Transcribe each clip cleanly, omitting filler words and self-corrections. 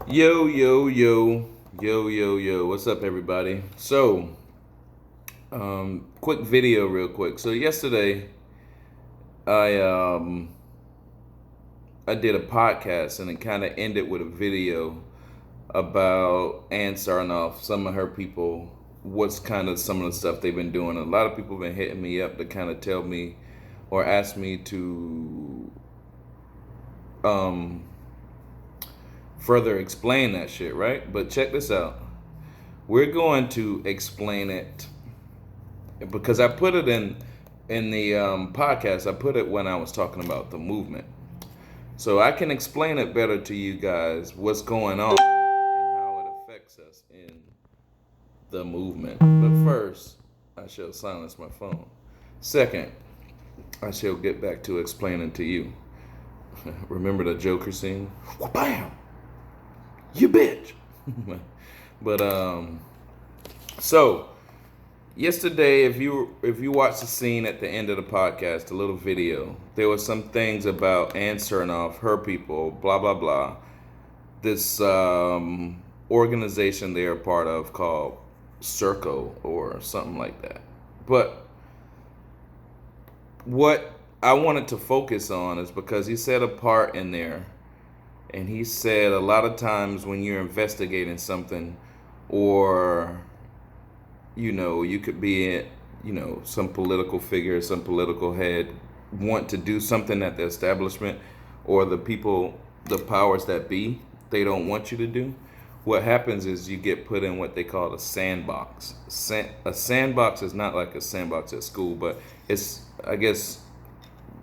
Yo, yo, yo, yo, yo, yo. What's up, everybody? Quick video, real quick. So yesterday, I um, I did a podcast, and it kind of ended with a video about Ann Sarnoff, some of her people, what's kind of some of the stuff they've been doing. A lot of people have been hitting me up to kind of tell me or ask me to um, further explain that shit, right? But check this out. We're going to explain it because I put it in the podcast. I put it when I was talking about the movement, so I can explain it better to you guys what's going on and how it affects us in the movement. But first, I shall silence my phone. Second, I shall get back to explaining to you. Remember the Joker scene? Bam! You bitch! but so yesterday, if you watched the scene at the end of the podcast, a little video, there were some things about Ann Sarnoff, her people, blah blah blah. This organization they're a part of called Circo or something like that. But what I wanted to focus on is because he said a part in there, and he said a lot of times when you're investigating something, or you could be, some political figure, some political head want to do something that the establishment or the people, the powers that be, they don't want you to do. What happens is you get put in what they call a sandbox. A sandbox is not like a sandbox at school, but it's, I guess,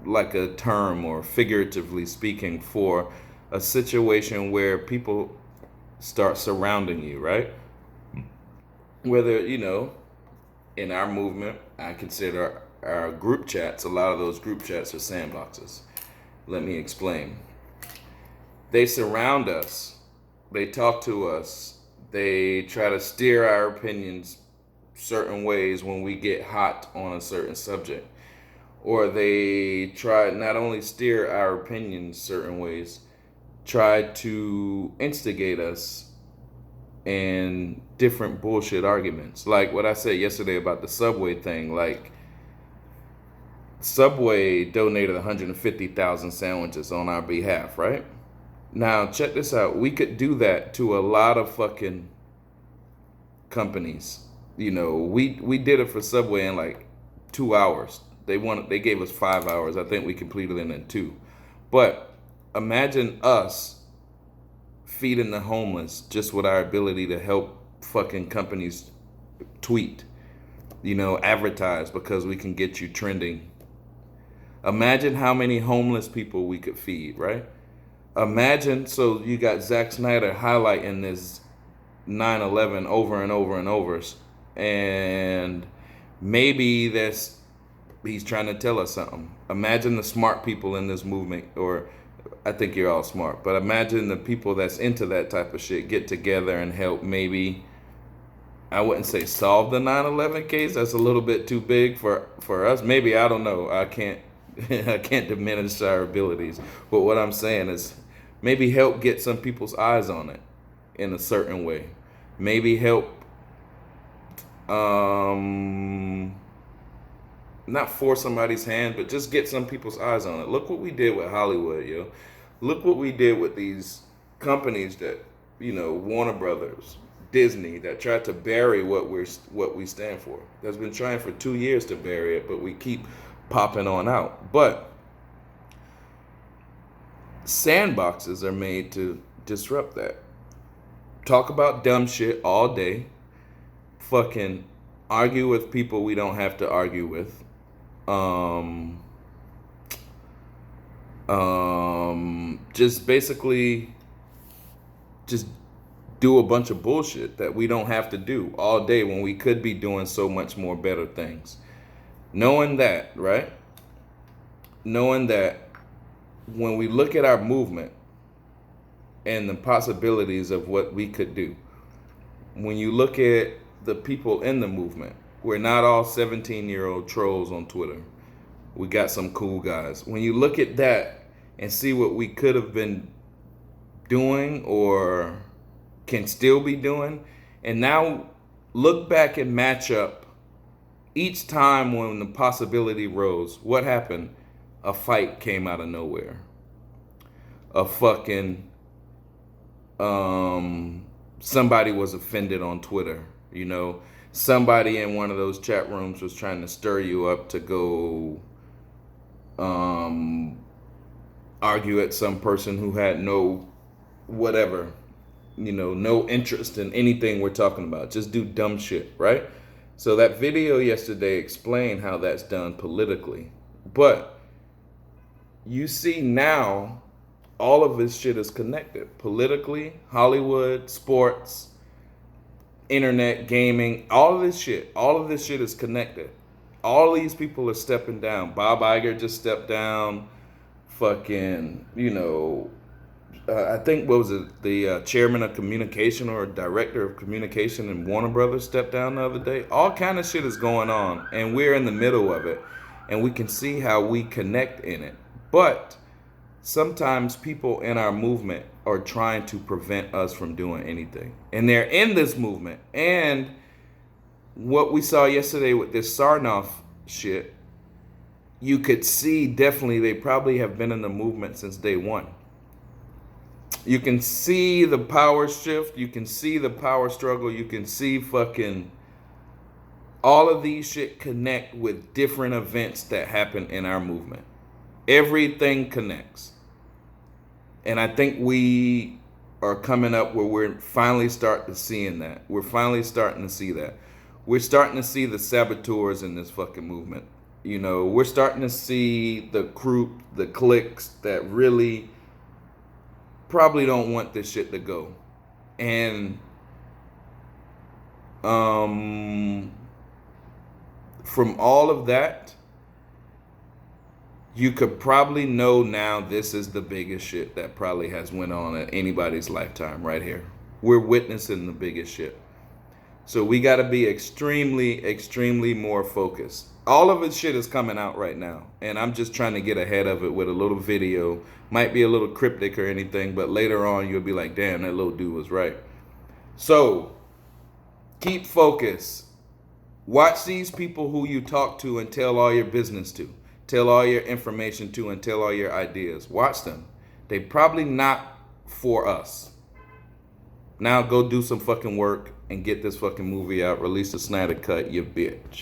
like a term or figuratively speaking for a situation where people start surrounding you, right? Whether, in our movement, I consider our group chats, a lot of those group chats are sandboxes. Let me explain. They surround us, they talk to us, they try to steer our opinions certain ways when we get hot on a certain subject. Or they try not only steer our opinions certain ways, try to instigate us and different bullshit arguments. Like what I said yesterday about the Subway thing. Like, Subway donated 150,000 sandwiches on our behalf, right? Now, check this out. We could do that to a lot of fucking companies. We did it for Subway in like 2 hours. They gave us 5 hours. I think we completed it in two. But imagine us feeding the homeless just with our ability to help fucking companies tweet, advertise because we can get you trending. Imagine how many homeless people we could feed, right? Imagine, so you got Zack Snyder highlighting this 9/11 over and over and over, and maybe he's trying to tell us something. Imagine the smart people in this movement, or I think you're all smart, but imagine the people that's into that type of shit get together and help, maybe, I wouldn't say solve the 9/11 case. That's a little bit too big for us. Maybe, I don't know. I can't I can't diminish our abilities. But what I'm saying is maybe help get some people's eyes on it in a certain way. Maybe help not force somebody's hand, but just get some people's eyes on it. Look what we did with Hollywood, yo. Look what we did with these companies that, Warner Brothers, Disney, that tried to bury what we stand for. That's been trying for 2 years to bury it, but we keep popping on out. But sandboxes are made to disrupt that. Talk about dumb shit all day. Fucking argue with people we don't have to argue with. Just basically just do a bunch of bullshit that we don't have to do all day when we could be doing so much more better things. Knowing that, right? Knowing that when we look at our movement and the possibilities of what we could do, when you look at the people in the movement, we're not all 17-year-old trolls on Twitter. We got some cool guys. When you look at that and see what we could have been doing or can still be doing. And now look back and match up each time when the possibility rose. What happened? A fight came out of nowhere. A fucking somebody was offended on Twitter, you know. Somebody in one of those chat rooms was trying to stir you up to go argue at some person who had no whatever, you know, no interest in anything we're talking about. Just do dumb shit, right? So that video yesterday explained how that's done politically. But you see now all of this shit is connected. Politically, Hollywood, sports, internet, gaming, all of this shit is connected. All these people are stepping down. Bob Iger just stepped down. Fucking, you know, I think, what was it, the chairman of communication or director of communication in Warner Brothers stepped down the other day. All kind of shit is going on, and we're in the middle of it, and we can see how we connect in it. But sometimes people in our movement are trying to prevent us from doing anything, and they're in this movement. And what we saw yesterday with this Sarnoff shit, you could see definitely they probably have been in the movement since day one. You can see the power shift. You can see the power struggle. You can see fucking all of these shit connect with different events that happen in our movement. Everything connects. And I think we are coming up where we're finally starting to seeing that. We're finally starting to see that. We're starting to see the saboteurs in this fucking movement. You know, we're starting to see the group, the cliques that really probably don't want this shit to go. And from all of that, you could probably know now this is the biggest shit that probably has went on in anybody's lifetime right here. We're witnessing the biggest shit. So we got to be extremely, extremely more focused. All of this shit is coming out right now, and I'm just trying to get ahead of it with a little video. Might be a little cryptic or anything, but later on you'll be like, damn, that little dude was right. So keep focused. Watch these people who you talk to and tell all your business to. Tell all your information to and tell all your ideas. Watch them. They probably not for us. Now go do some fucking work and get this fucking movie out. Release the Snyder cut, you bitch.